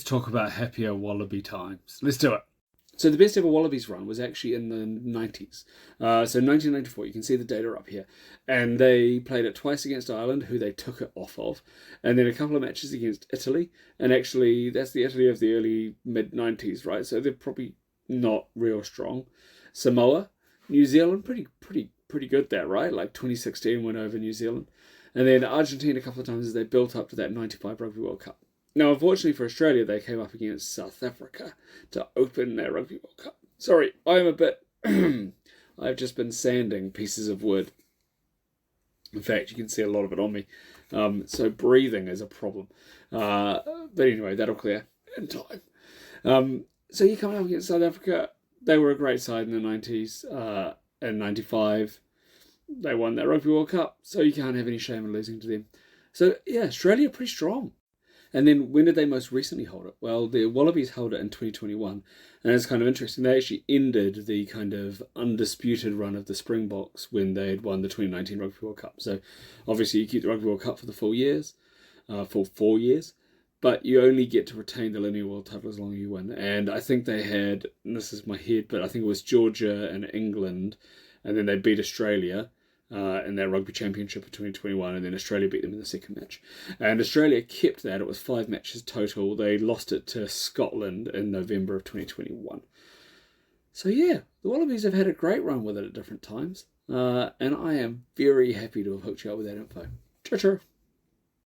talk about happier Wallaby times. Let's do it. So the best ever Wallabies run was actually in the 90s. So 1994, you can see the data up here. And they played it twice against Ireland, who they took it off of. And then a couple of matches against Italy. And actually, that's the Italy of the early mid-90s, right? So they're probably not real strong. Samoa, New Zealand, pretty good there, right? Like 2016 went over New Zealand. And then Argentina a couple of times as they built up to that 95 Rugby World Cup. Now, unfortunately for Australia, they came up against South Africa to open their Rugby World Cup. Sorry, I am a bit... I've just been sanding pieces of wood. In fact, you can see a lot of it on me. So breathing is a problem. But anyway, that'll clear in time. So you come up against South Africa. They were a great side in the 90s. In 95, they won their Rugby World Cup. So you can't have any shame in losing to them. So, yeah, Australia pretty strong. And then when did they most recently hold it? Well, the Wallabies held it in 2021. And it's kind of interesting. They actually ended the kind of undisputed run of the Springboks when they had won the 2019 Rugby World Cup. So obviously you keep the Rugby World Cup for the full years, for 4 years. But you only get to retain the linear world title as long as you win. And I think they had, and this is my head, but I think it was Georgia and England. And then they beat Australia in their rugby championship of 2021, and then Australia beat them in the second match. And Australia kept that. It was 5 matches total. They lost it to Scotland in November of 2021. So yeah, the Wallabies have had a great run with it at different times. And I am very happy to have hooked you up with that info. Ciao, ciao.